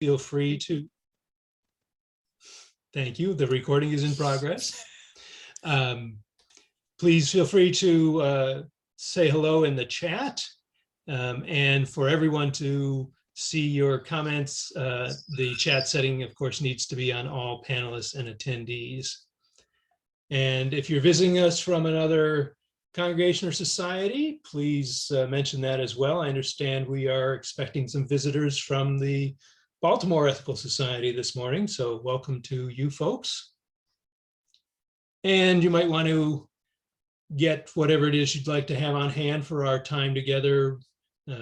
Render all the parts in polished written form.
feel free to, thank you, the recording is in progress. Please feel free to say hello in the chat, and for everyone to see your comments. The chat setting, of course, needs to be on all panelists and attendees. And if you're visiting us from another congregation or society, please mention that as well. I understand we are expecting some visitors from the Baltimore Ethical Society this morning, so welcome to you folks. And you might want to get whatever it is you'd like to have on hand for our time together,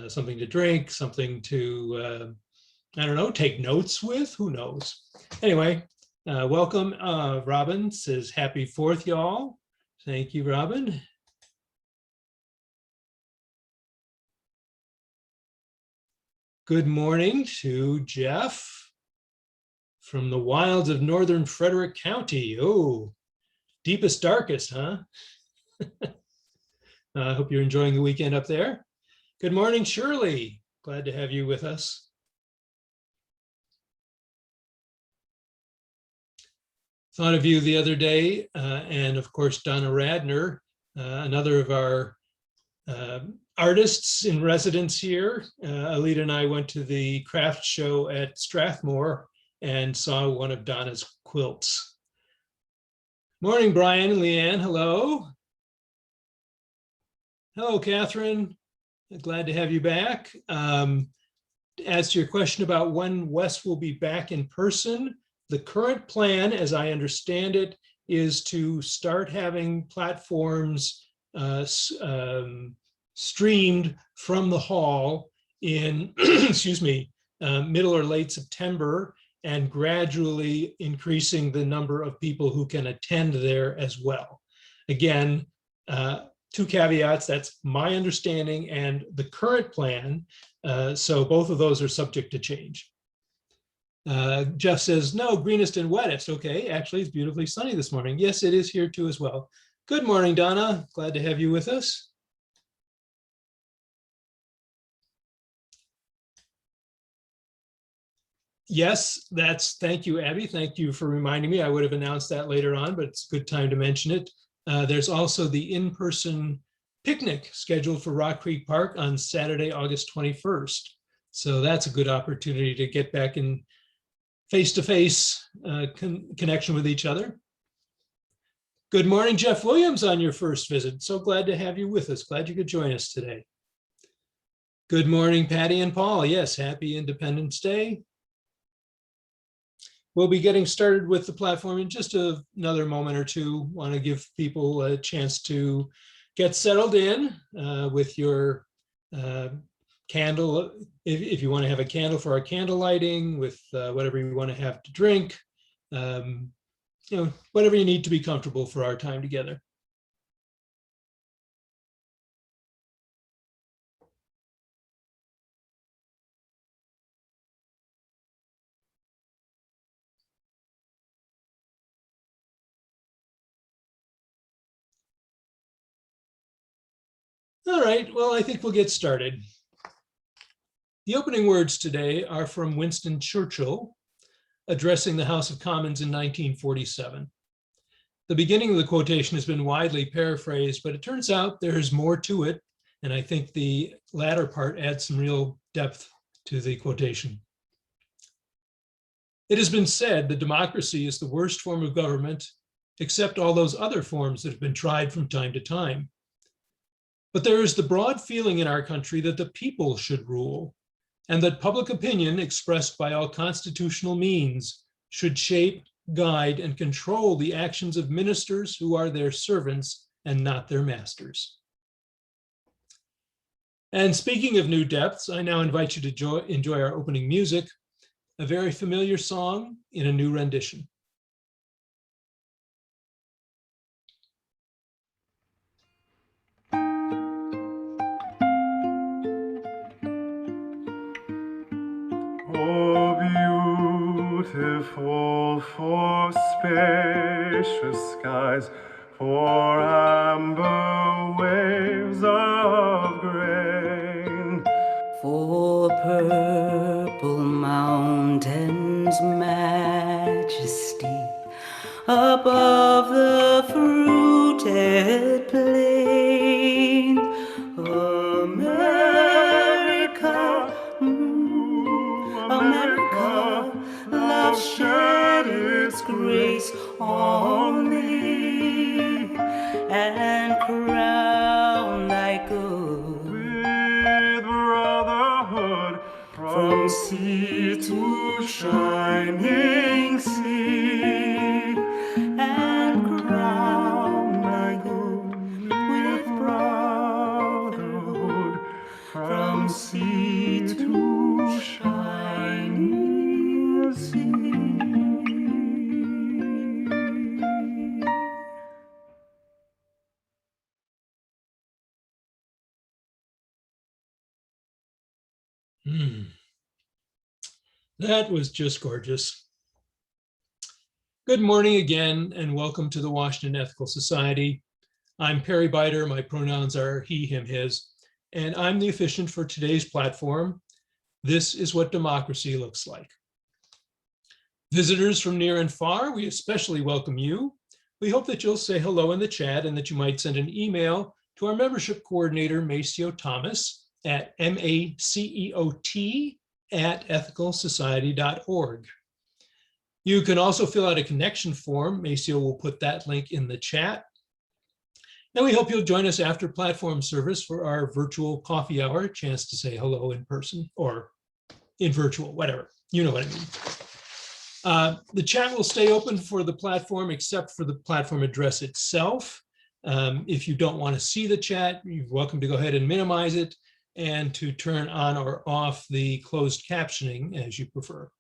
something to drink, something to, I don't know, take notes with, who knows. Anyway, welcome. Robin says, happy 4th, y'all. Thank you, Robin. Good morning to Jeff from the wilds of northern Frederick County. Oh, deepest, darkest, huh? I hope you're enjoying the weekend up there. Good morning, Shirley. Glad to have you with us. Thought of you the other day, and of course, Donna Radner, another of our artists in residence here. Alita and I went to the craft show at Strathmore and saw one of Donna's quilts. Morning, Brian and Leanne, hello. Hello, Catherine. Glad to have you back. As to your question about when Wes will be back in person, the current plan, as I understand it, is to start having platforms streamed from the hall in, excuse me, middle or late September, and gradually increasing the number of people who can attend there as well. Again, 2 caveats, that's my understanding and the current plan. So both of those are subject to change. Jeff says, no, greenest and wettest. Okay, actually it's beautifully sunny this morning. Yes, it is here too as well. Good morning, Donna. Glad to have you with us. Yes, thank you, Abby. Thank you for reminding me. I would have announced that later on, but it's a good time to mention it. There's also the in-person picnic scheduled for Rock Creek Park on Saturday, August 21st. So that's a good opportunity to get back in face-to-face connection with each other. Good morning, Jeff Williams, on your first visit. So glad to have you with us. Glad you could join us today. Good morning, Patty and Paul. Yes, happy Independence Day. We'll be getting started with the platform in just another moment or two. Want to give people a chance to get settled in with your candle. If you want to have a candle for our candle lighting, with whatever you want to have to drink, you know, whatever you need to be comfortable for our time together. All right, well, I think we'll get started. The opening words today are from Winston Churchill, addressing the House of Commons in 1947. The beginning of the quotation has been widely paraphrased, but it turns out there's more to it, and I think the latter part adds some real depth to the quotation. It has been said that democracy is the worst form of government, except all those other forms that have been tried from time to time. But there is the broad feeling in our country that the people should rule, and that public opinion expressed by all constitutional means should shape, guide, and control the actions of ministers who are their servants and not their masters. And speaking of new depths, I now invite you to enjoy our opening music, a very familiar song in a new rendition. Oh, beautiful for spacious skies, for amber waves of grain, for purple mountains mountain's majesty above the fruited plain. America, America, love shed its grace on thee, and crown thy good with brotherhood from sea to shining sea, and crown thy good with brotherhood from sea to shining sea. That was just gorgeous. Good morning again, and welcome to the Washington Ethical Society. I'm Perry Biter. My pronouns are he, him, his, and I'm the officiant for today's platform. This is what democracy looks like. Visitors from near and far, we especially welcome you. We hope that you'll say hello in the chat and that you might send an email to our membership coordinator, Maceo Thomas, at maceot@ethicalsociety.org. You can also fill out a connection form. Maceo will put that link in the chat. And we hope you'll join us after platform service for our virtual coffee hour, a chance to say hello in person or in virtual, whatever. You know what I mean. The chat will stay open for the platform except for the platform address itself. If you don't want to see the chat, you're welcome to go ahead and minimize it and to turn on or off the closed captioning as you prefer.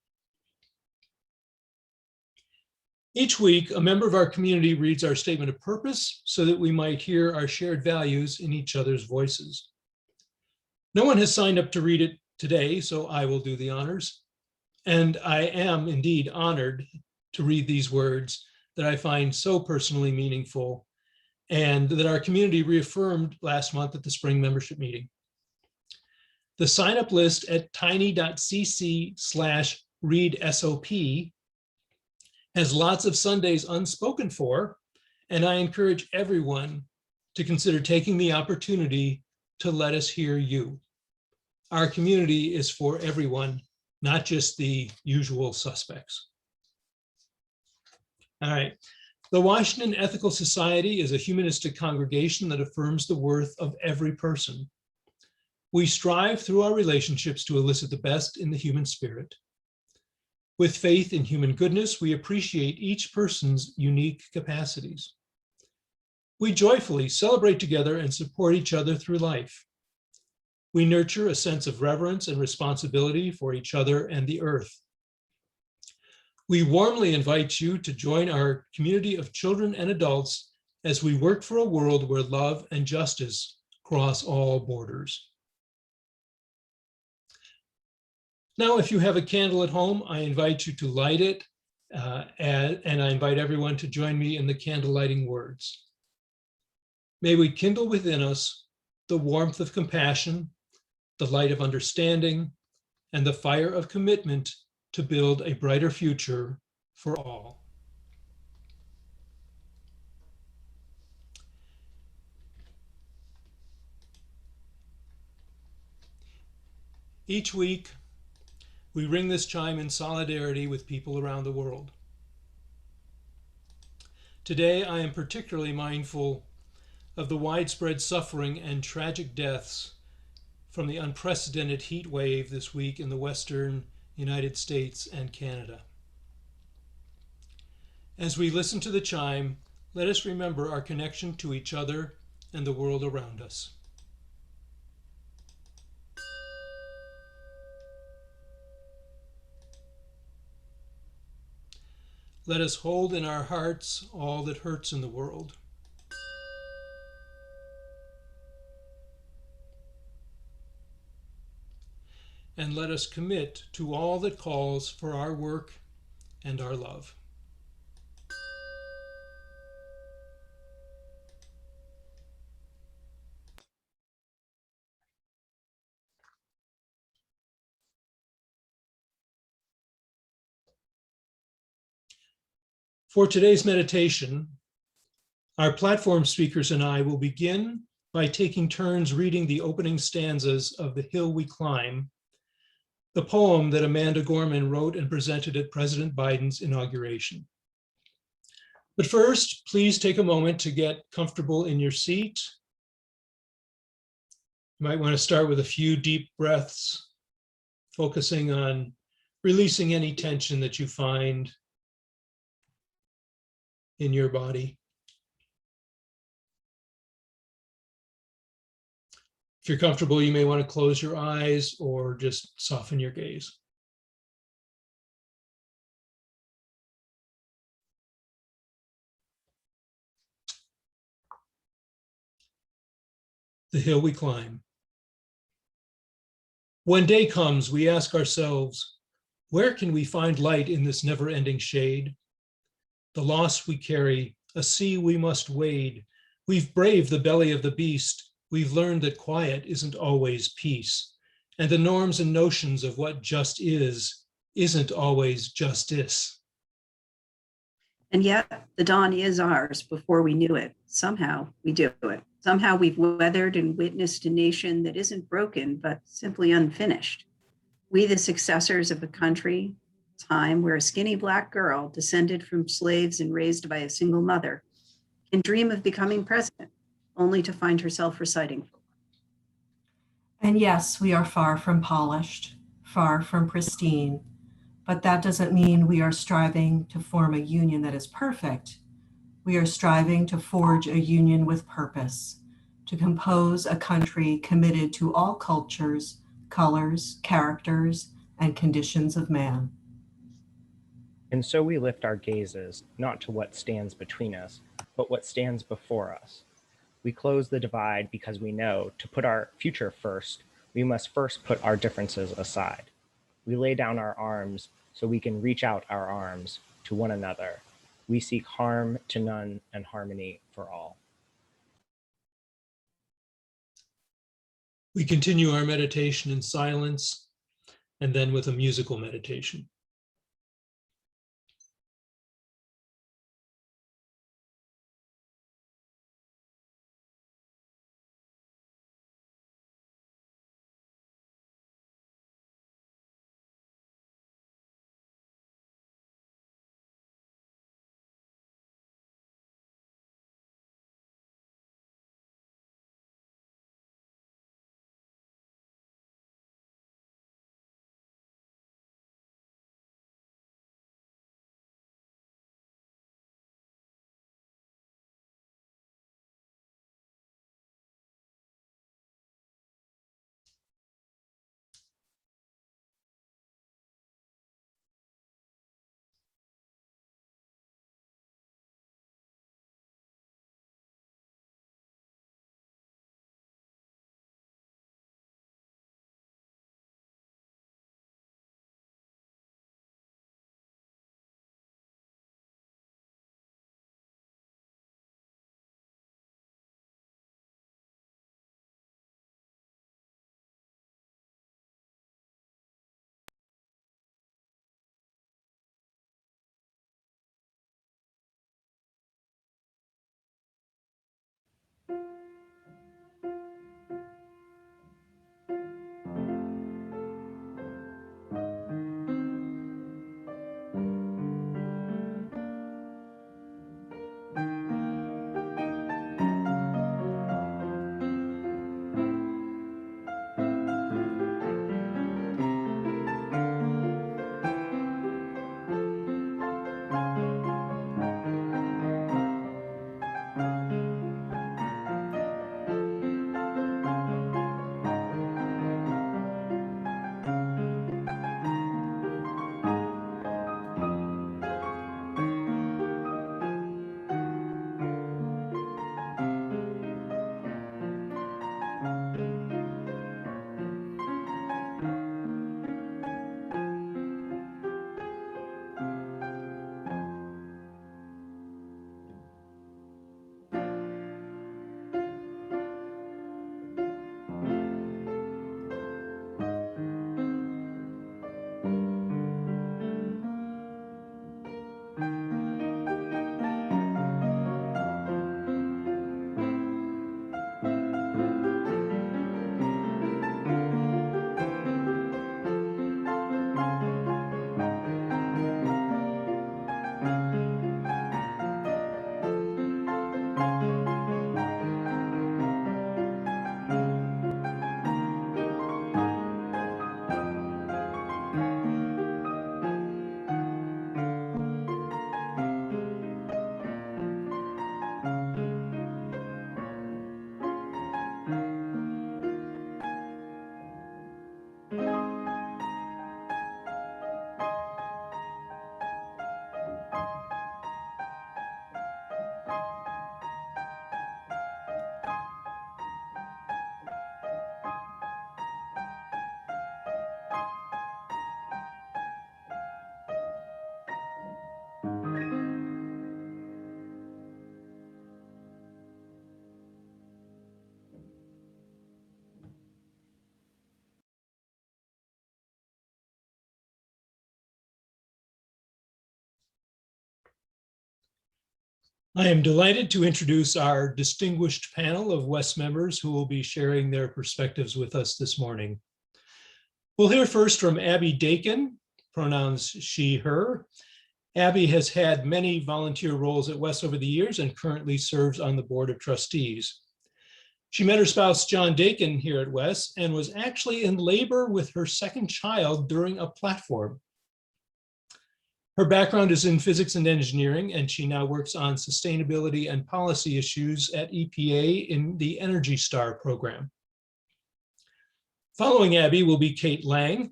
Each week, a member of our community reads our statement of purpose so that we might hear our shared values in each other's voices. No one has signed up to read it today, so I will do the honors. And I am indeed honored to read these words that I find so personally meaningful and that our community reaffirmed last month at the spring membership meeting. The sign-up list at tiny.cc/readsop has lots of Sundays unspoken for, and I encourage everyone to consider taking the opportunity to let us hear you. Our community is for everyone, not just the usual suspects. All right. The Washington Ethical Society is a humanistic congregation that affirms the worth of every person. We strive through our relationships to elicit the best in the human spirit. With faith in human goodness, we appreciate each person's unique capacities. We joyfully celebrate together and support each other through life. We nurture a sense of reverence and responsibility for each other and the earth. We warmly invite you to join our community of children and adults as we work for a world where love and justice cross all borders. Now, if you have a candle at home, I invite you to light it, and I invite everyone to join me in the candle lighting words. May we kindle within us the warmth of compassion, the light of understanding, and the fire of commitment to build a brighter future for all. Each week, we ring this chime in solidarity with people around the world. Today, I am particularly mindful of the widespread suffering and tragic deaths from the unprecedented heat wave this week in the Western United States and Canada. As we listen to the chime, let us remember our connection to each other and the world around us. Let us hold in our hearts all that hurts in the world. And let us commit to all that calls for our work and our love. For today's meditation, our platform speakers and I will begin by taking turns reading the opening stanzas of The Hill We Climb, the poem that Amanda Gorman wrote and presented at President Biden's inauguration. But first, please take a moment to get comfortable in your seat. You might want to start with a few deep breaths, focusing on releasing any tension that you find in your body. If you're comfortable, you may want to close your eyes or just soften your gaze. The hill we climb. When day comes, we ask ourselves, where can we find light in this never-ending shade? The loss we carry, a sea we must wade. We've braved the belly of the beast. We've learned that quiet isn't always peace. And the norms and notions of what just isn't always justice. And yet the dawn is ours before we knew it. Somehow we do it. Somehow we've weathered and witnessed a nation that isn't broken, but simply unfinished. We, the successors of a country, time where a skinny Black girl descended from slaves and raised by a single mother can dream of becoming president, only to find herself reciting. And yes, we are far from polished, far from pristine, but that doesn't mean we are striving to form a union that is perfect. We are striving to forge a union with purpose, to compose a country committed to all cultures, colors, characters, and conditions of man. And so we lift our gazes, not to what stands between us, but what stands before us. We close the divide because we know to put our future first, we must first put our differences aside. We lay down our arms so we can reach out our arms to one another. We seek harm to none and harmony for all. We continue our meditation in silence and then with a musical meditation. I am delighted to introduce our distinguished panel of West members who will be sharing their perspectives with us this morning. We'll hear first from Abby Daken, pronouns she, her. Abby has had many volunteer roles at West over the years and currently serves on the Board of Trustees. She met her spouse, John Daken, here at West and was actually in labor with her second child during a platform. Her background is in physics and engineering, and she now works on sustainability and policy issues at EPA in the Energy Star program. Following Abby will be Kate Lang.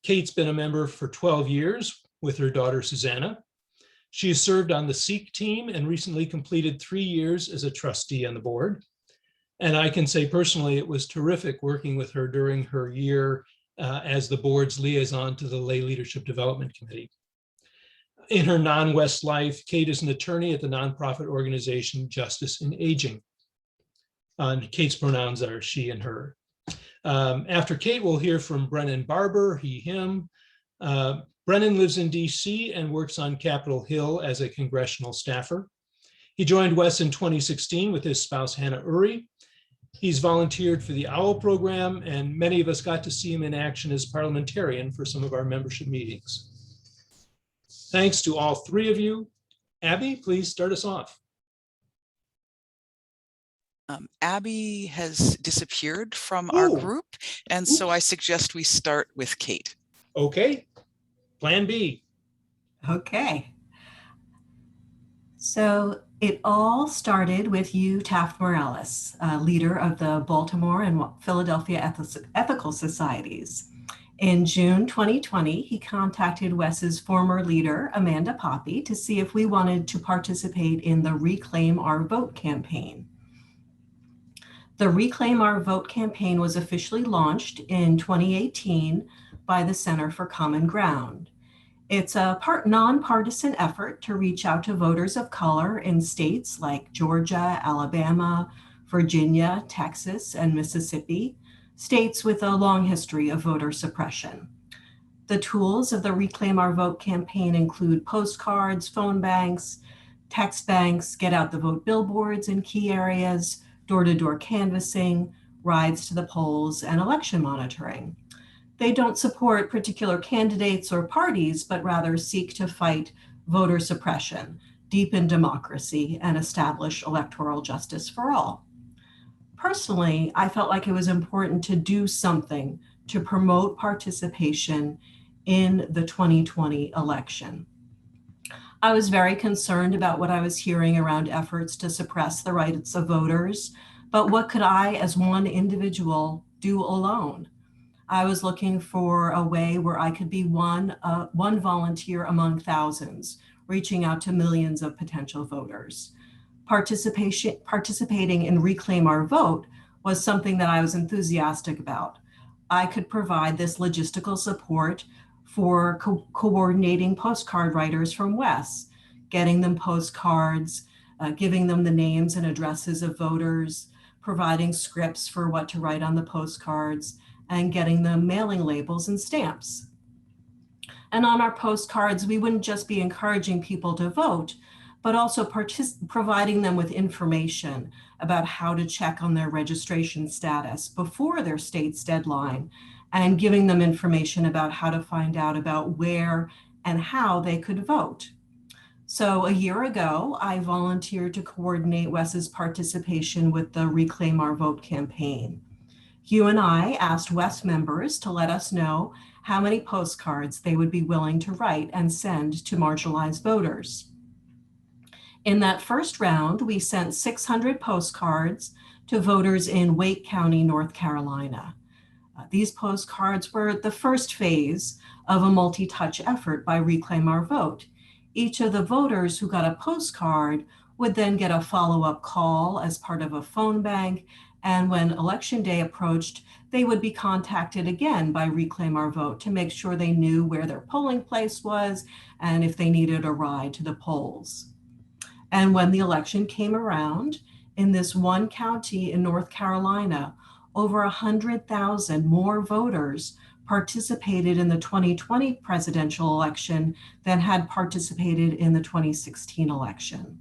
Kate's been a member for 12 years with her daughter, Susanna. She has served on the SEEK team and recently completed 3 years as a trustee on the board. And I can say personally, it was terrific working with her during her year as the board's liaison to the Lay Leadership Development Committee. In her non-West life, Kate is an attorney at the nonprofit organization Justice in Aging. Kate's pronouns are she and her. After Kate, we'll hear from Brennan Barber, he, him. Brennan lives in DC and works on Capitol Hill as a congressional staffer. He joined Wes in 2016 with his spouse, Hannah Uri. He's volunteered for the OWL program, and many of us got to see him in action as parliamentarian for some of our membership meetings. Thanks to all three of you. Abby, please start us off. Abby has disappeared from our group, and so I suggest we start with Kate. Okay, plan B. Okay. So it all started with you, Taft Morales, leader of the Baltimore and Philadelphia Ethical Societies. In June 2020, he contacted Wes's former leader, Amanda Poppy, to see if we wanted to participate in the Reclaim Our Vote campaign. The Reclaim Our Vote campaign was officially launched in 2018 by the Center for Common Ground. It's a nonpartisan effort to reach out to voters of color in states like Georgia, Alabama, Virginia, Texas, and Mississippi, states with a long history of voter suppression. The tools of the Reclaim Our Vote campaign include postcards, phone banks, text banks, get out the vote billboards in key areas, door-to-door canvassing, rides to the polls, and election monitoring. They don't support particular candidates or parties, but rather seek to fight voter suppression, deepen democracy, and establish electoral justice for all. Personally, I felt like it was important to do something to promote participation in the 2020 election. I was very concerned about what I was hearing around efforts to suppress the rights of voters, but what could I, as one individual, do alone? I was looking for a way where I could be one volunteer among thousands, reaching out to millions of potential voters. Participating in Reclaim Our Vote was something that I was enthusiastic about. I could provide this logistical support for coordinating postcard writers from Wes, getting them postcards, giving them the names and addresses of voters, providing scripts for what to write on the postcards, and getting them mailing labels and stamps. And on our postcards, we wouldn't just be encouraging people to vote, but also providing them with information about how to check on their registration status before their state's deadline, and giving them information about how to find out about where and how they could vote. So a year ago, I volunteered to coordinate Wes's participation with the Reclaim Our Vote campaign. Hugh and I asked Wes members to let us know how many postcards they would be willing to write and send to marginalized voters. In that first round, we sent 600 postcards to voters in Wake County, North Carolina. These postcards were the first phase of a multi-touch effort by Reclaim Our Vote. Each of the voters who got a postcard would then get a follow-up call as part of a phone bank, and when election day approached, they would be contacted again by Reclaim Our Vote to make sure they knew where their polling place was and if they needed a ride to the polls. And when the election came around, in this one county in North Carolina, over 100,000 more voters participated in the 2020 presidential election than had participated in the 2016 election.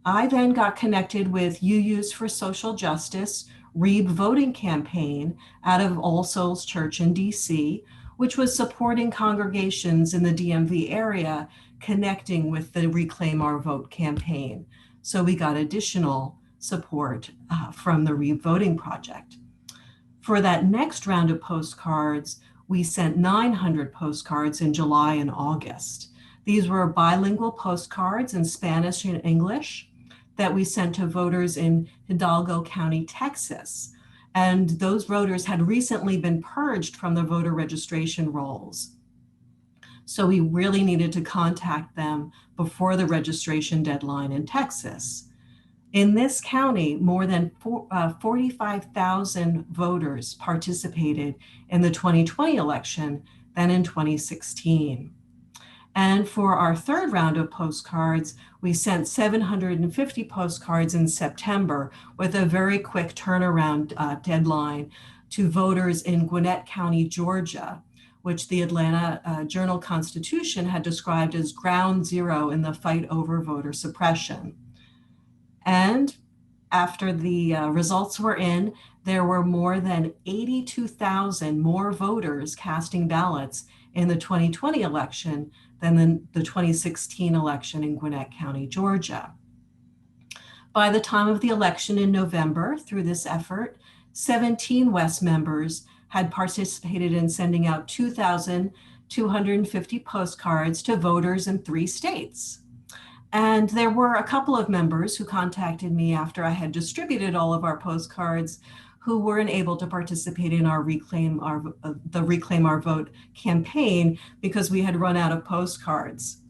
I then got connected with UUs for Social Justice REAB voting campaign out of All Souls Church in DC, which was supporting congregations in the DMV area connecting with the Reclaim Our Vote campaign. So we got additional support from the REAB voting project. For that next round of postcards, we sent 900 postcards in July and August. These were bilingual postcards in Spanish and English that we sent to voters in Hidalgo County, Texas. And those voters had recently been purged from the voter registration rolls. So we really needed to contact them before the registration deadline in Texas. In this county, more than 45,000 voters participated in the 2020 election than in 2016. And for our third round of postcards, we sent 750 postcards in September with a very quick turnaround deadline to voters in Gwinnett County, Georgia, which the Atlanta Journal-Constitution had described as ground zero in the fight over voter suppression. And after the results were in, there were more than 82,000 more voters casting ballots in the 2020 election than the 2016 election in Gwinnett County, Georgia. By the time of the election in November, through this effort, 17 West members had participated in sending out 2,250 postcards to voters in 3 states. And there were a couple of members who contacted me after I had distributed all of our postcards who weren't able to participate in our Reclaim Our Vote campaign because we had run out of postcards.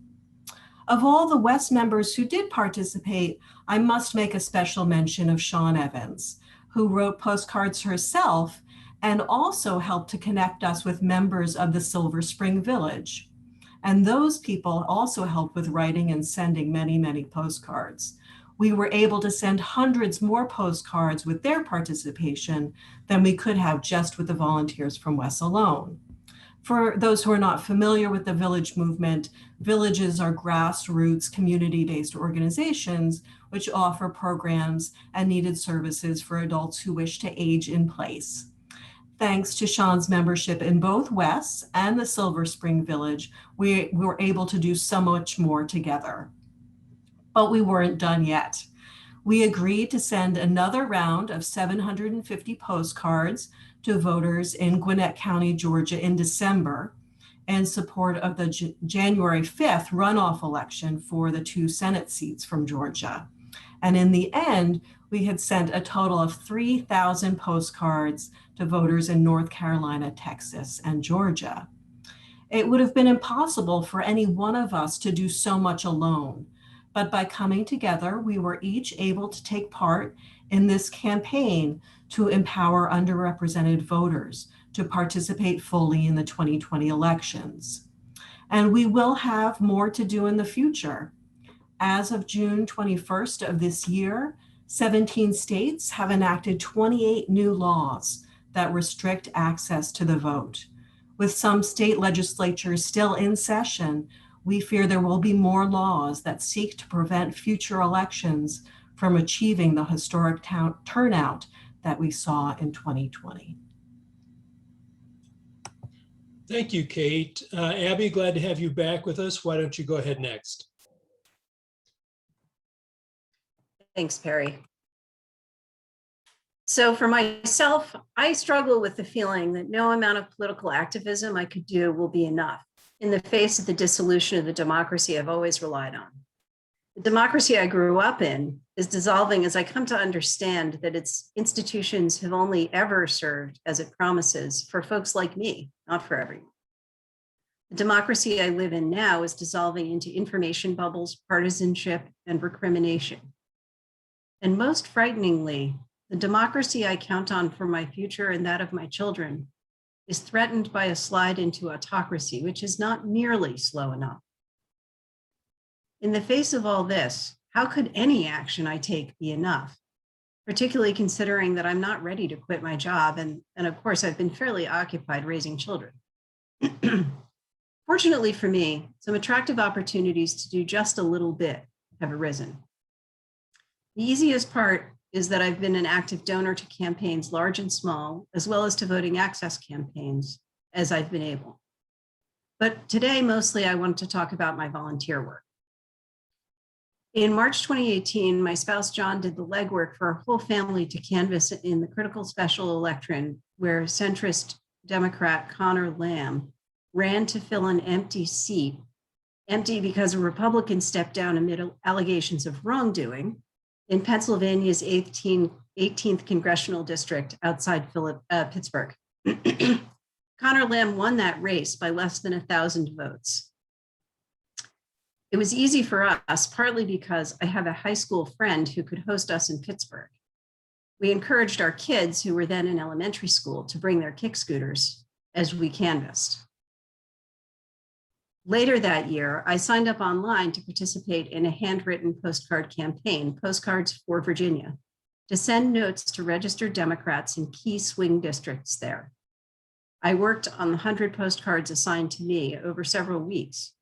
Of all the West members who did participate, I must make a special mention of Sean Evans, who wrote postcards herself and also helped to connect us with members of the Silver Spring Village. And those people also helped with writing and sending many, many postcards. We were able to send hundreds more postcards with their participation than we could have just with the volunteers from Wes alone. For those who are not familiar with the Village movement, villages are grassroots community-based organizations which offer programs and needed services for adults who wish to age in place. Thanks to Sean's membership in both Wes and the Silver Spring Village, we were able to do so much more together. But we weren't done yet. We agreed to send another round of 750 postcards to voters in Gwinnett County, Georgia in December in support of the January 5th runoff election for the 2 Senate seats from Georgia. And in the end, we had sent a total of 3,000 postcards to voters in North Carolina, Texas, and Georgia. It would have been impossible for any one of us to do so much alone. But by coming together, we were each able to take part in this campaign to empower underrepresented voters to participate fully in the 2020 elections. And we will have more to do in the future. As of June 21st of this year, 17 states have enacted 28 new laws that restrict access to the vote. With some state legislatures still in session, we fear there will be more laws that seek to prevent future elections from achieving the historic turnout that we saw in 2020. Thank you, Kate. Abby, glad to have you back with us. Why don't you go ahead next? Thanks, Perry. So for myself, I struggle with the feeling that no amount of political activism I could do will be enough in the face of the dissolution of the democracy I've always relied on. The democracy I grew up in is dissolving as I come to understand that its institutions have only ever served as it promises for folks like me, not for everyone. The democracy I live in now is dissolving into information bubbles, partisanship, and recrimination. And most frighteningly, the democracy I count on for my future and that of my children is threatened by a slide into autocracy, which is not nearly slow enough. In the face of all this, how could any action I take be enough? Particularly considering that I'm not ready to quit my job, and of course, I've been fairly occupied raising children. Fortunately for me, some attractive opportunities to do just a little bit have arisen. The easiest part is that I've been an active donor to campaigns large and small, as well as to voting access campaigns as I've been able. But today, mostly I want to talk about my volunteer work. In March 2018, my spouse John did the legwork for our whole family to canvass in the critical special election where centrist Democrat Connor Lamb ran to fill an empty seat, empty because a Republican stepped down amid allegations of wrongdoing in Pennsylvania's 18th congressional district outside Pittsburgh. Connor Lamb won that race by less than 1,000 votes. It was easy for us, partly because I have a high school friend who could host us in Pittsburgh. We encouraged our kids, who were then in elementary school, to bring their kick scooters as we canvassed. Later that year, I signed up online to participate in a handwritten postcard campaign, Postcards for Virginia, to send notes to registered Democrats in key swing districts there. I worked on the 100 postcards assigned to me over several weeks.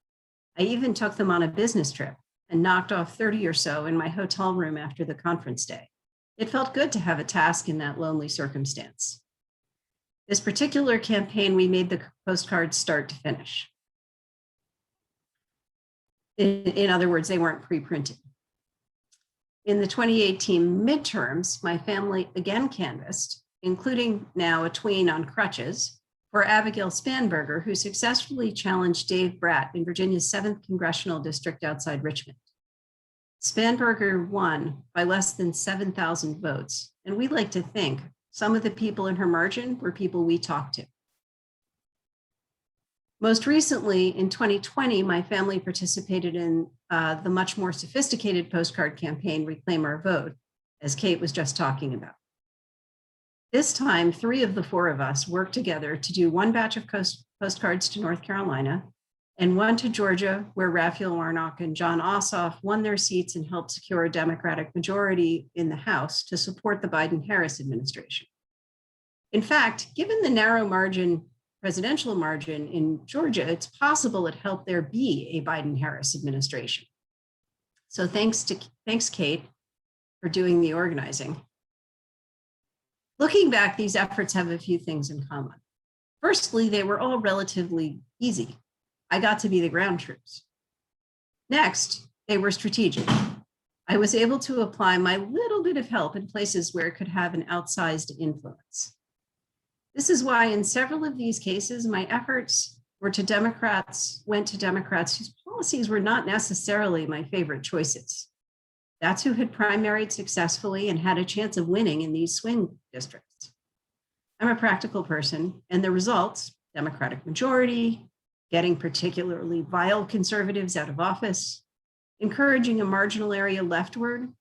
I even took them on a business trip and knocked off 30 or so in my hotel room after the conference day. It felt good to have a task in that lonely circumstance. This particular campaign, we made the postcards start to finish. In other words, they weren't pre-printed. In the 2018 midterms, my family again canvassed, including now a tween on crutches, for Abigail Spanberger, who successfully challenged Dave Bratt in Virginia's 7th congressional district outside Richmond. Spanberger won by less than 7,000 votes, and we like to think some of the people in her margin were people we talked to. Most recently, in 2020, my family participated in the much more sophisticated postcard campaign, Reclaim Our Vote, as Kate was just talking about. This time, 3 of the 4 of us worked together to do one batch of postcards to North Carolina and one to Georgia, where Raphael Warnock and John Ossoff won their seats and helped secure a Democratic majority in the House to support the Biden-Harris administration. In fact, given the narrow presidential margin in Georgia, it's possible it helped there be a Biden-Harris administration. So thanks, Kate, for doing the organizing. Looking back, these efforts have a few things in common. Firstly, they were all relatively easy. I got to be the ground troops. Next, they were strategic. I was able to apply my little bit of help in places where it could have an outsized influence. This is why in several of these cases, my efforts went to Democrats whose policies were not necessarily my favorite choices. That's who had primaried successfully and had a chance of winning in these swing districts. I'm a practical person, and the results, Democratic majority, getting particularly vile conservatives out of office, encouraging a marginal area leftward,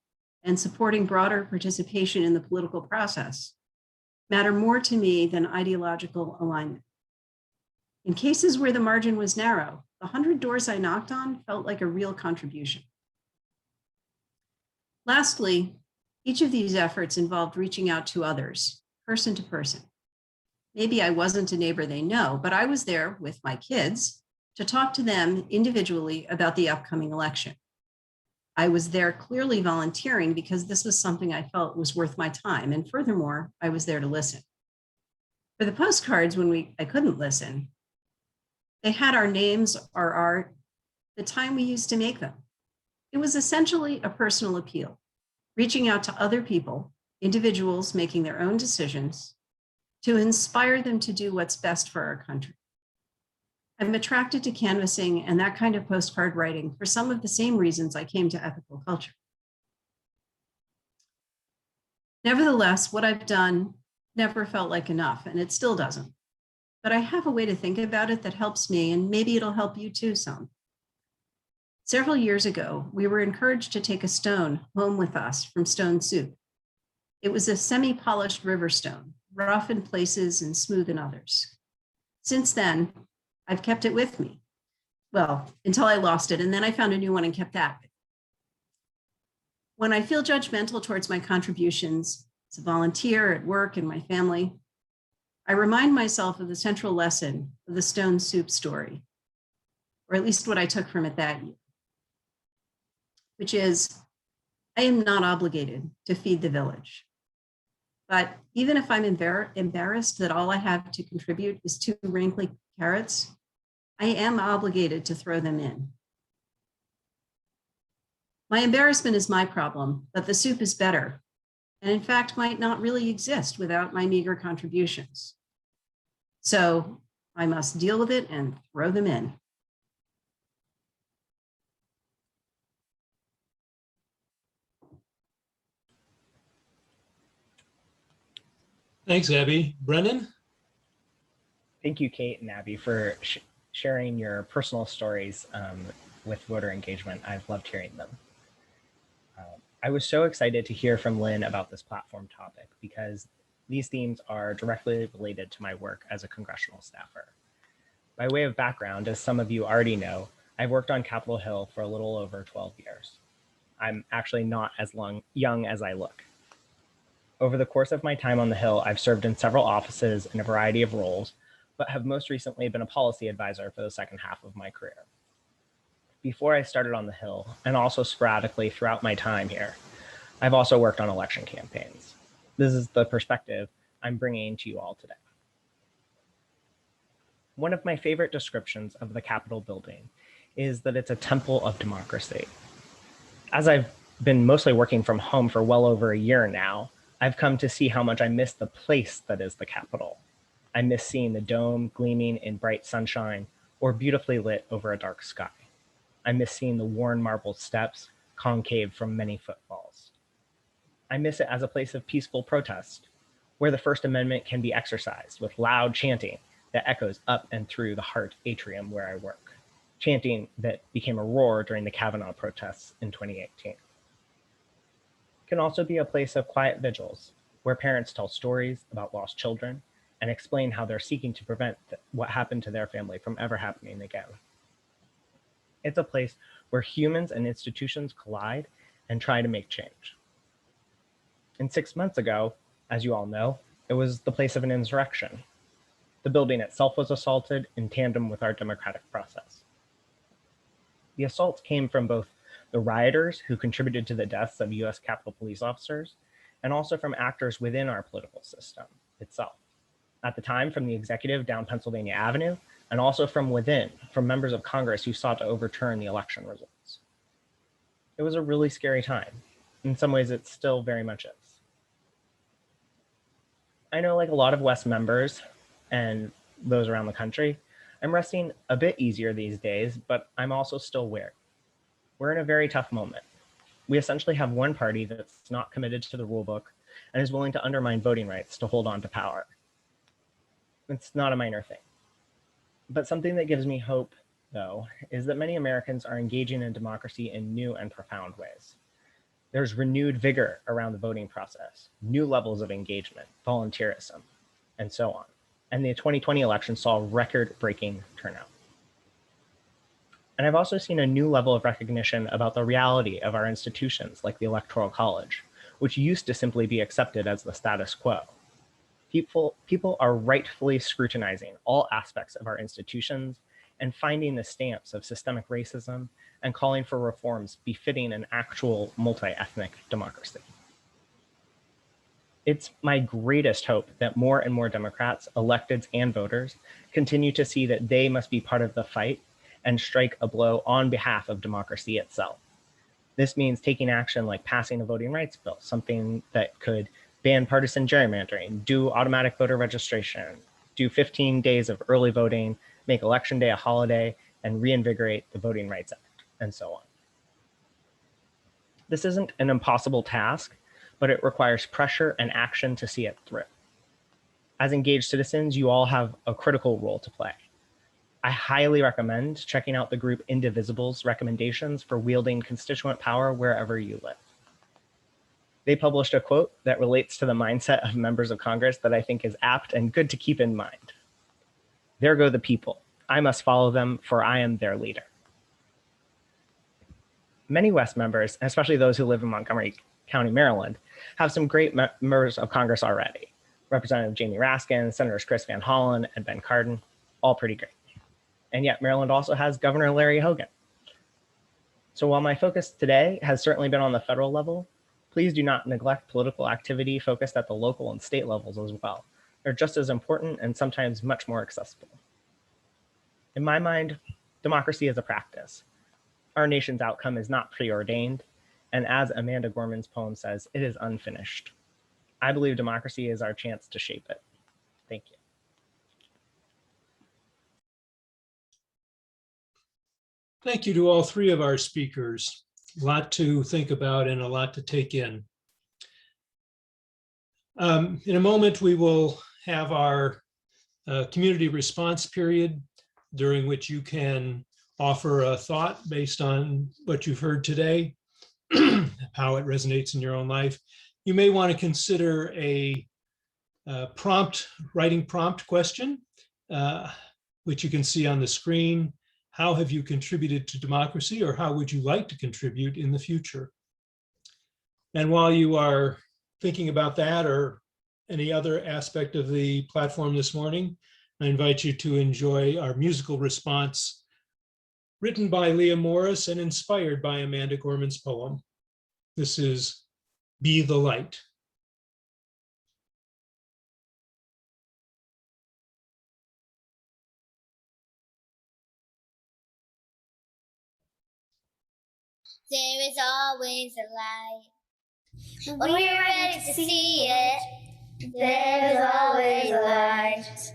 and supporting broader participation in the political process, matter more to me than ideological alignment. In cases where the margin was narrow, the 100 doors I knocked on felt like a real contribution. Lastly, each of these efforts involved reaching out to others, person to person. Maybe I wasn't a neighbor they know, but I was there with my kids to talk to them individually about the upcoming election. I was there clearly volunteering because this was something I felt was worth my time. And furthermore, I was there to listen. For the postcards, when I couldn't listen, they had our names, our art, the time we used to make them. It was essentially a personal appeal, reaching out to other people, individuals making their own decisions, to inspire them to do what's best for our country. I'm attracted to canvassing and that kind of postcard writing for some of the same reasons I came to ethical culture. Nevertheless, what I've done never felt like enough, and it still doesn't. But I have a way to think about it that helps me, and maybe it'll help you too some. Several years ago, we were encouraged to take a stone home with us from Stone Soup. It was a semi-polished river stone, rough in places and smooth in others. Since then, I've kept it with me. Well, until I lost it, and then I found a new one and kept that. When I feel judgmental towards my contributions as a volunteer at work and my family, I remind myself of the central lesson of the Stone Soup story, or at least what I took from it that year, which is I am not obligated to feed the village. But even if I'm embarrassed that all I have to contribute is 2 wrinkly carrots, I am obligated to throw them in. My embarrassment is my problem, but the soup is better, and in fact might not really exist without my meager contributions. So I must deal with it and throw them in. Thanks, Abby. Brennan? Thank you, Kate and Abby, for sharing your personal stories with voter engagement. I've loved hearing them. I was so excited to hear from Lynn about this platform topic because these themes are directly related to my work as a congressional staffer. By way of background, as some of you already know, I've worked on Capitol Hill for a little over 12 years. I'm actually not as young as I look. Over the course of my time on the Hill, I've served in several offices in a variety of roles, but have most recently been a policy advisor for the second half of my career. Before I started on the Hill, and also sporadically throughout my time here, I've also worked on election campaigns. This is the perspective I'm bringing to you all today. One of my favorite descriptions of the Capitol building is that it's a temple of democracy. As I've been mostly working from home for well over a year now, I've come to see how much I miss the place that is the Capitol. I miss seeing the dome gleaming in bright sunshine or beautifully lit over a dark sky. I miss seeing the worn marble steps concave from many footfalls. I miss it as a place of peaceful protest, where the First Amendment can be exercised with loud chanting that echoes up and through the Hart atrium where I work, chanting that became a roar during the Kavanaugh protests in 2018. It can also be a place of quiet vigils, where parents tell stories about lost children and explain how they're seeking to prevent what happened to their family from ever happening again. It's a place where humans and institutions collide and try to make change. And 6 months ago, as you all know, it was the place of an insurrection. The building itself was assaulted in tandem with our democratic process. The assaults came from both the rioters who contributed to the deaths of US Capitol Police officers, and also from actors within our political system itself. At the time, from the executive down Pennsylvania Avenue, and also from within, from members of Congress who sought to overturn the election results. It was a really scary time. In some ways, it still very much is. I know, like a lot of West members and those around the country, I'm resting a bit easier these days, but I'm also still wary. We're in a very tough moment. We essentially have one party that's not committed to the rule book and is willing to undermine voting rights to hold on to power. It's not a minor thing. But something that gives me hope, though, is that many Americans are engaging in democracy in new and profound ways. There's renewed vigor around the voting process, new levels of engagement, volunteerism, and so on. And the 2020 election saw record-breaking turnout. And I've also seen a new level of recognition about the reality of our institutions like the Electoral College, which used to simply be accepted as the status quo. People are rightfully scrutinizing all aspects of our institutions and finding the stamps of systemic racism and calling for reforms befitting an actual multi-ethnic democracy. It's my greatest hope that more and more Democrats, electeds, and voters continue to see that they must be part of the fight and strike a blow on behalf of democracy itself. This means taking action like passing a voting rights bill, something that could ban partisan gerrymandering, do automatic voter registration, do 15 days of early voting, make Election Day a holiday, and reinvigorate the Voting Rights Act, and so on. This isn't an impossible task, but it requires pressure and action to see it through. As engaged citizens, you all have a critical role to play. I highly recommend checking out the group Indivisible's recommendations for wielding constituent power wherever you live. They published a quote that relates to the mindset of members of Congress that I think is apt and good to keep in mind. There go the people. I must follow them, for I am their leader. Many West members, especially those who live in Montgomery County, Maryland, have some great members of Congress already. Representative Jamie Raskin, Senators Chris Van Hollen and Ben Cardin, all pretty great. And yet Maryland also has Governor Larry Hogan. So while my focus today has certainly been on the federal level, please do not neglect political activity focused at the local and state levels as well. They're just as important and sometimes much more accessible. In my mind, democracy is a practice. Our nation's outcome is not preordained, and as Amanda Gorman's poem says, it is unfinished. I believe democracy is our chance to shape it. Thank you. Thank you to all three of our speakers. A lot to think about and a lot to take in. In a moment, we will have our community response period, during which you can offer a thought based on what you've heard today, how it resonates in your own life. You may want to consider a writing prompt question, which you can see on the screen. How have you contributed to democracy, or how would you like to contribute in the future? And while you are thinking about that or any other aspect of the platform this morning, I invite you to enjoy our musical response, written by Leah Morris and inspired by Amanda Gorman's poem. This is Be the Light. There is always a light. When we're ready to see it, there is always a light.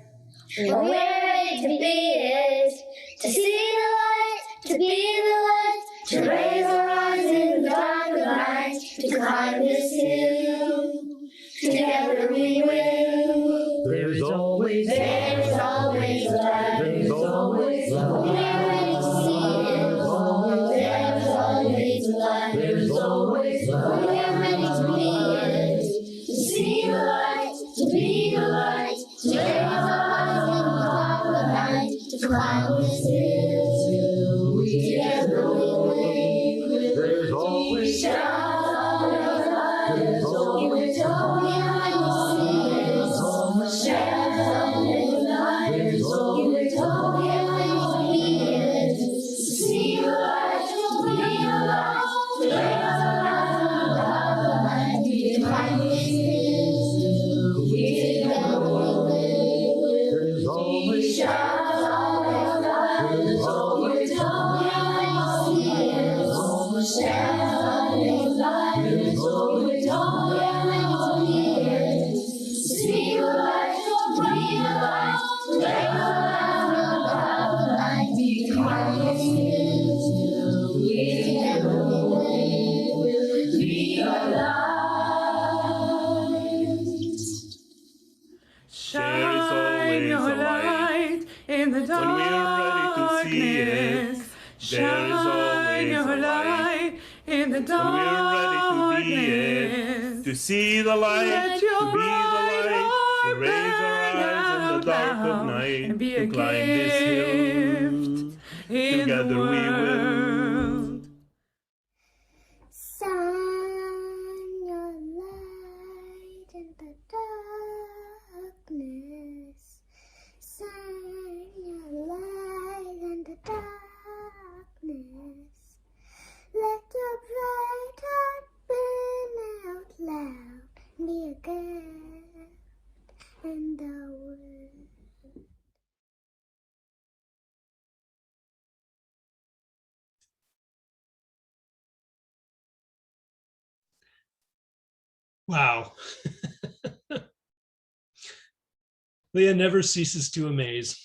When we're ready to be it, to see the light, to be the light, to raise our eyes in the dark of night, to climb this hill, together we will. There is always a light. There is always a light. There is always a light. When we're ready to see it, there is always a light. There is always a When light. we're ready to be it, to see the light, to be the light, to raise our eyes in the dark of night, to climb this hill, together we will. There is always a light. There is always a light. There is always a light. There is always a light. See the light, to be the light, to raise our eyes in the dark of night, to climb this hill, together we will. There is always a light. There is always a light. There is always a light. There is always a light. See the light, to be the light, to raise our eyes in the dark of night, to climb this hill, together we will be alive. Shine your light in the when we're ready to see it. There is always a light in the when we're ready to be it. To see the light, to be the light, to raise our eyes in the dark of night, to climb this hill. Together we will. Shine your light in the darkness. Shine your light in the darkness. Let your bright heart burn out loud. Be a gift in the world. Wow. Leah never ceases to amaze.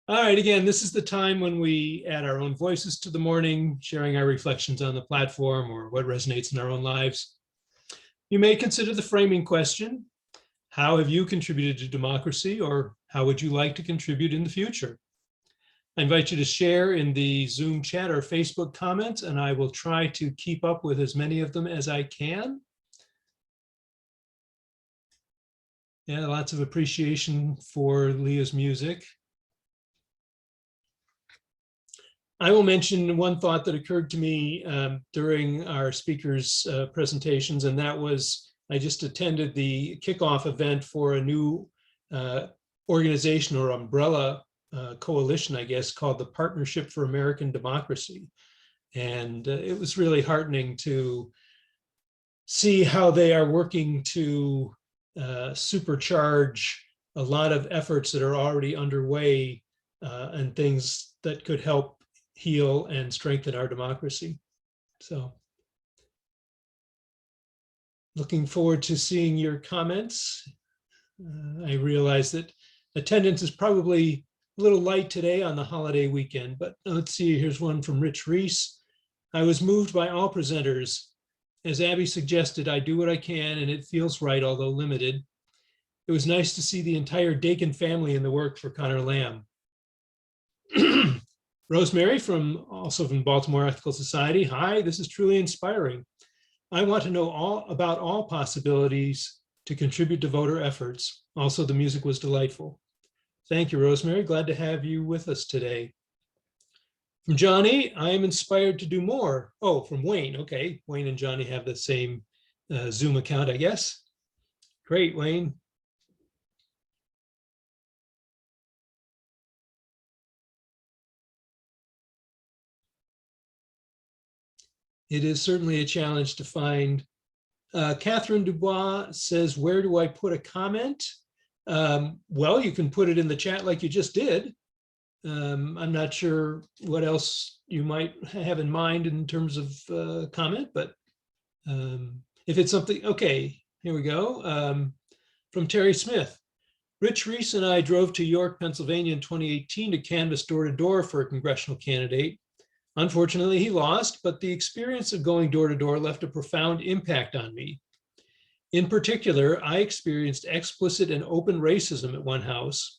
All right, again, this is the time when we add our own voices to the morning, sharing our reflections on the platform or what resonates in our own lives. You may consider the framing question: how have you contributed to democracy, or how would you like to contribute in the future? I invite you to share in the Zoom chat or Facebook comments, and I will try to keep up with as many of them as I can. Yeah, lots of appreciation for Leah's music. I will mention one thought that occurred to me during our speakers' presentations, and that was I just attended the kickoff event for a new organization or umbrella coalition, I guess, called the Partnership for American Democracy. And it was really heartening to see how they are working to supercharge a lot of efforts that are already underway and things that could help heal and strengthen our democracy. So looking forward to seeing your comments. I realize that attendance is probably a little light today on the holiday weekend, but let's see, here's one from Rich Reese. I was moved by all presenters. As Abby suggested, I do what I can and it feels right, although limited. It was nice to see the entire Daken family in the work for Connor Lamb. Rosemary also from Baltimore Ethical Society. Hi, this is truly inspiring. I want to know all about all possibilities to contribute to voter efforts. Also, the music was delightful. Thank you, Rosemary. Glad to have you with us today. From Johnny, I am inspired to do more. Oh, from Wayne. Okay, Wayne and Johnny have the same Zoom account, I guess. Great, Wayne. It is certainly a challenge to find. Catherine Dubois says, where do I put a comment? Well, you can put it in the chat like you just did. I'm not sure what else you might have in mind in terms of comment, but if it's something, okay, here we go. From Terry Smith. Rich Reese and I drove to York, Pennsylvania in 2018 to canvass door to door for a congressional candidate. Unfortunately, he lost, but the experience of going door to door left a profound impact on me. In particular, I experienced explicit and open racism at one house,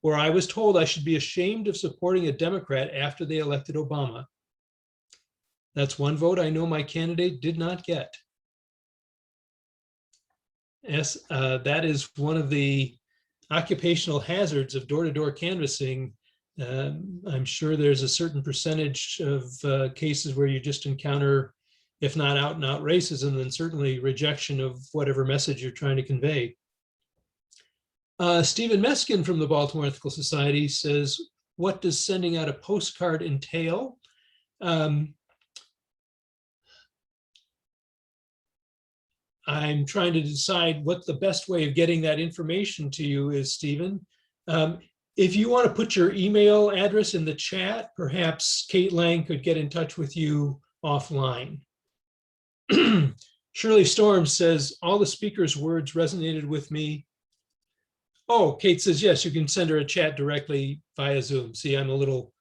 where I was told I should be ashamed of supporting a Democrat after they elected Obama. That's one vote I know my candidate did not get. Yes, that is one of the occupational hazards of door-to-door canvassing. I'm sure there's a certain percentage of cases where you just encounter, if not out and out racism, then certainly rejection of whatever message you're trying to convey. Stephen Meskin from the Baltimore Ethical Society says, what does sending out a postcard entail? I'm trying to decide what the best way of getting that information to you is, Stephen. If you want to put your email address in the chat, perhaps Kate Lang could get in touch with you offline. Shirley Storm says, all the speakers' words resonated with me. Oh, Kate says, yes, you can send her a chat directly via Zoom. See, I'm a little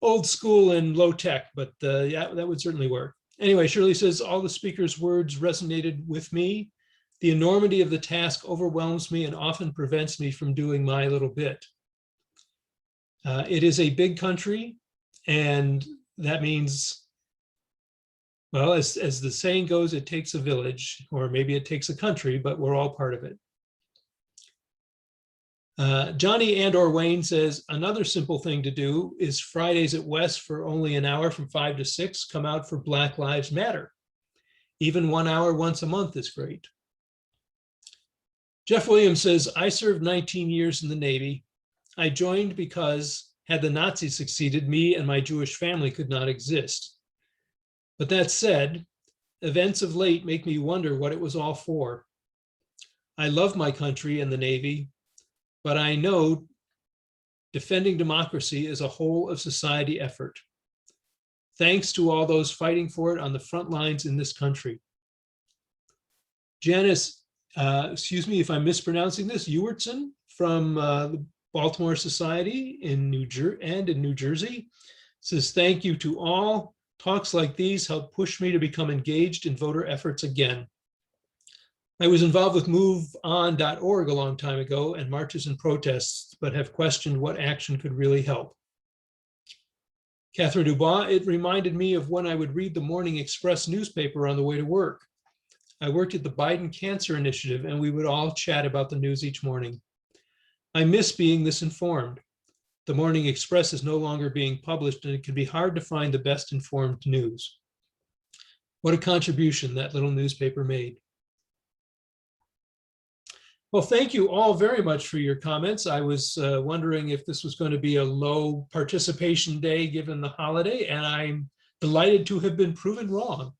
old school and low tech, but yeah, that would certainly work. Anyway, Shirley says, all the speakers' words resonated with me. The enormity of the task overwhelms me and often prevents me from doing my little bit. It is a big country, and that means, well, as the saying goes, it takes a village, or maybe it takes a country, but we're all part of it. Johnny and/or Wayne says, another simple thing to do is Fridays at West for only an hour from 5 to 6, come out for Black Lives Matter. Even 1 hour once a month is great. Jeff Williams says, I served 19 years in the Navy. I joined because had the Nazis succeeded, me and my Jewish family could not exist. But that said, events of late make me wonder what it was all for. I love my country and the Navy, but I know defending democracy is a whole of society effort. Thanks to all those fighting for it on the front lines in this country. Janice, excuse me if I'm mispronouncing this, Ewertson from the Baltimore Society in New Jersey says, thank you to all. Talks like these help push me to become engaged in voter efforts again. I was involved with MoveOn.org a long time ago and marches and protests, but have questioned what action could really help. Catherine Dubois, it reminded me of when I would read the Morning Express newspaper on the way to work. I worked at the Biden Cancer Initiative and we would all chat about the news each morning. I miss being this informed. The Morning Express is no longer being published and it can be hard to find the best informed news. What a contribution that little newspaper made. Well, thank you all very much for your comments. I was wondering if this was going to be a low participation day given the holiday, and I'm delighted to have been proven wrong.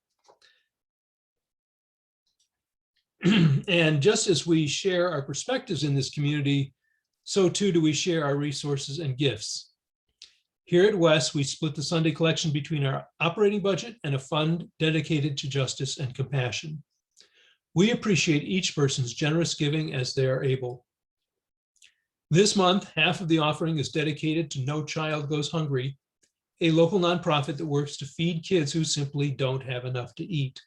And just as we share our perspectives in this community, so too do we share our resources and gifts. Here at West, we split the Sunday collection between our operating budget and a fund dedicated to justice and compassion. We appreciate each person's generous giving as they are able. This month, half of the offering is dedicated to No Child Goes Hungry, a local nonprofit that works to feed kids who simply don't have enough to eat.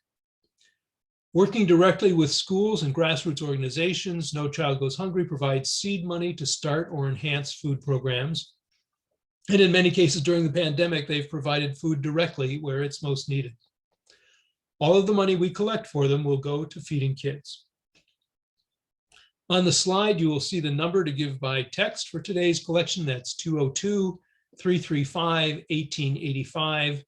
Working directly with schools and grassroots organizations, No Child Goes Hungry provides seed money to start or enhance food programs. And in many cases during the pandemic, they've provided food directly where it's most needed. All of the money we collect for them will go to feeding kids. On the slide, you will see the number to give by text for today's collection. That's 202-335-1885.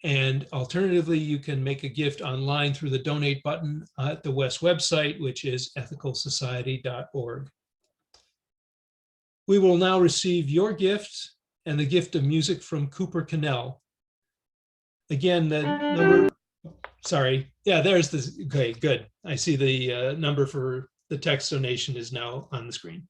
And alternatively, you can make a gift online through the donate button at the West website, which is ethicalsociety.org. We will now receive your gift and the gift of music from Cooper Cannell. Again, the number, sorry, yeah, there's this, okay, good. I see the number for the text donation is now on the screen.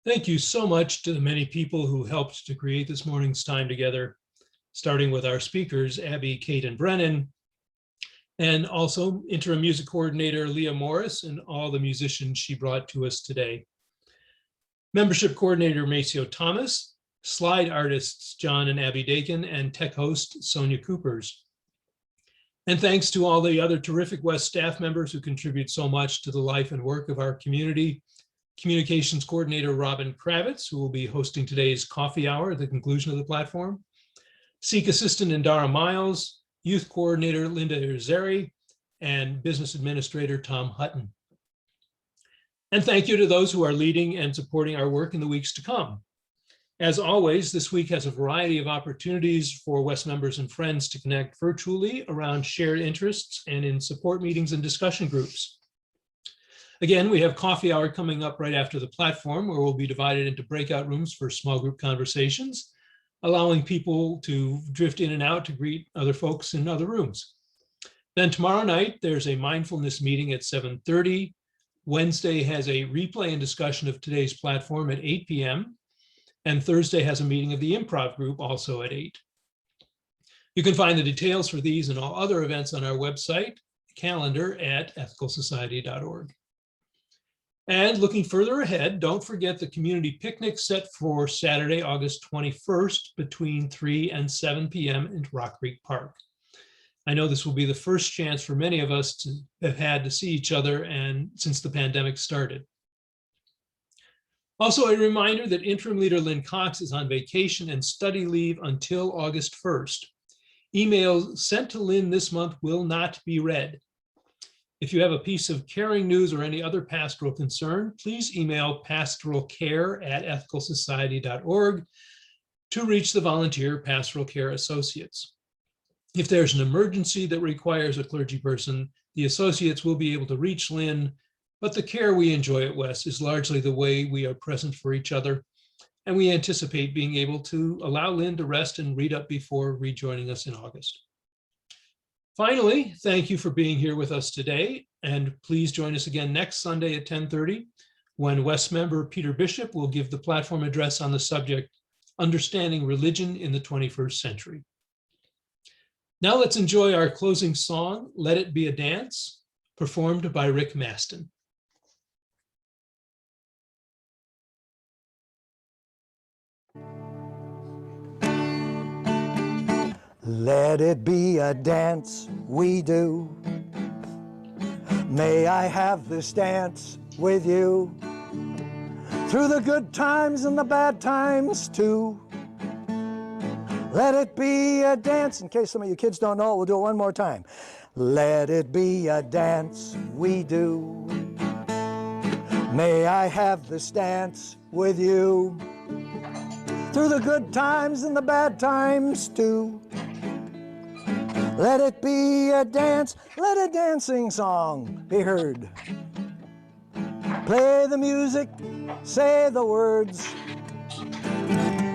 Thank you so much to the many people who helped to create this morning's time together, starting with our speakers, Abby, Kate, and Brennan, and also interim music coordinator Leah Morris and all the musicians she brought to us today. Membership coordinator Maceo Thomas, slide artists John and Abby Daken, and tech host Sonia Coopers. And thanks to all the other terrific West staff members who contribute so much to the life and work of our community. Communications coordinator Robin Kravitz, who will be hosting today's coffee hour at the conclusion of the platform. SEEK assistant Indara Miles, youth coordinator Linda Irizarry, and business administrator Tom Hutton. And thank you to those who are leading and supporting our work in the weeks to come. As always, this week has a variety of opportunities for West members and friends to connect virtually around shared interests and in support meetings and discussion groups. Again, we have coffee hour coming up right after the platform, where we'll be divided into breakout rooms for small group conversations, allowing people to drift in and out to greet other folks in other rooms. Then tomorrow night, there's a mindfulness meeting at 7:30. Wednesday has a replay and discussion of today's platform at 8 p.m. And Thursday has a meeting of the improv group also at 8. You can find the details for these and all other events on our website calendar at ethicalsociety.org. And looking further ahead, don't forget the community picnic set for Saturday, August 21st between 3 and 7 p.m. in Rock Creek Park. I know this will be the first chance for many of us to have had to see each other and since the pandemic started. Also, a reminder that interim leader Lynn Cox is on vacation and study leave until August 1st. Emails sent to Lynn this month will not be read. If you have a piece of caring news or any other pastoral concern, please email pastoralcare@ethicalsociety.org to reach the volunteer pastoral care associates. If there's an emergency that requires a clergy person, the associates will be able to reach Lynn, but the care we enjoy at West is largely the way we are present for each other, and we anticipate being able to allow Lynn to rest and read up before rejoining us in August. Finally, thank you for being here with us today, and please join us again next Sunday at 10:30 when West member Peter Bishop will give the platform address on the subject, Understanding Religion in the 21st Century. Now let's enjoy our closing song, Let It Be a Dance, performed by Rick Maston. Let it be a dance we do. May I have this dance with you through the good times and the bad times too. Let it be a dance. In case some of you kids don't know it, we'll do it one more time. Let it be a dance we do. May I have this dance with you through the good times and the bad times too. Let it be a dance, let a dancing song be heard. Play the music, say the words,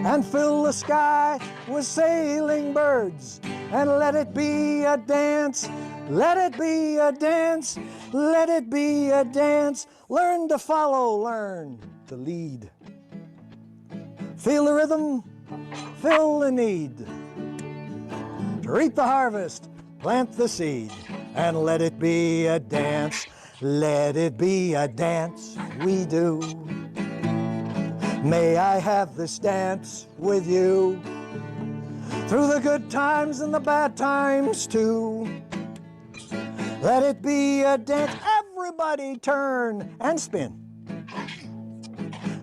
and fill the sky with sailing birds. And let it be a dance, let it be a dance, let it be a dance. Learn to follow, learn to lead. Feel the rhythm, feel the need. To reap the harvest, plant the seed, and let it be a dance, let it be a dance we do. May I have this dance with you through the good times and the bad times too. Let it be a dance, everybody turn and spin.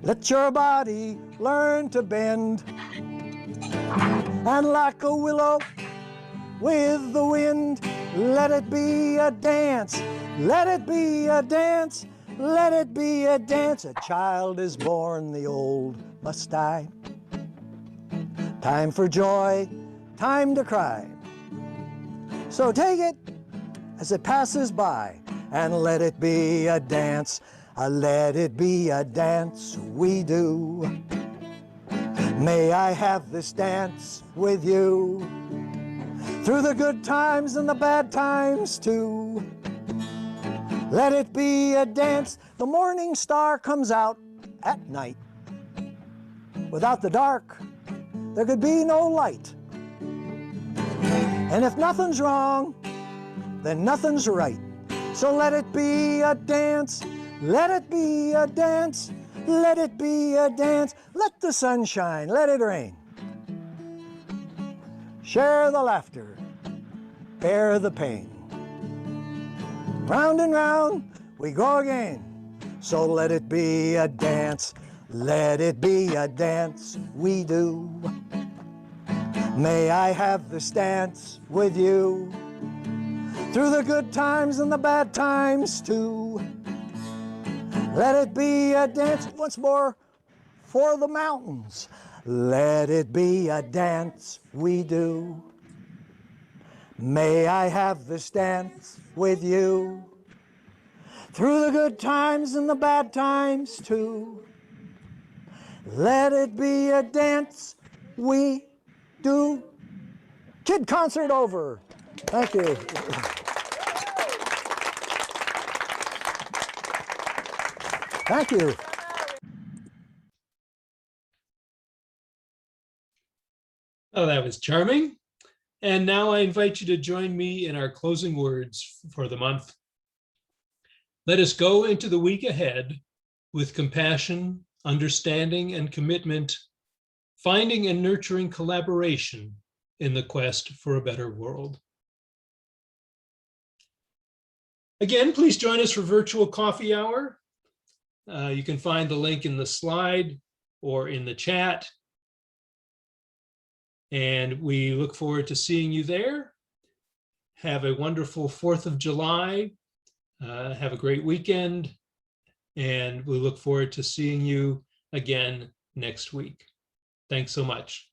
Let your body learn to bend, and like a willow with the wind, let it be a dance, let it be a dance, let it be a dance. A child is born, the old must die. Time for joy, time to cry. So take it as it passes by, and let it be a dance, let it be a dance we do. May I have this dance with you through the good times and the bad times too. Let it be a dance. The morning star comes out at night. Without the dark, there could be no light. And if nothing's wrong, then nothing's right. So let it be a dance, let it be a dance, let it be a dance. Let the sun shine, let it rain. Share the laughter, bear the pain. Round and round we go again. So let it be a dance, let it be a dance we do. May I have this dance with you through the good times and the bad times too. Let it be a dance once more for the mountains. Let it be a dance we do. May I have this dance with you through the good times and the bad times too. Let it be a dance we do. Kid concert over. Thank you. Thank you. Oh, that was charming. And now I invite you to join me in our closing words for the month. Let us go into the week ahead with compassion, understanding, and commitment, finding and nurturing collaboration in the quest for a better world. Again, please join us for virtual coffee hour. You can find the link in the slide or in the chat. And we look forward to seeing you there. Have a wonderful 4th of July. Have a great weekend. And we look forward to seeing you again next week. Thanks so much.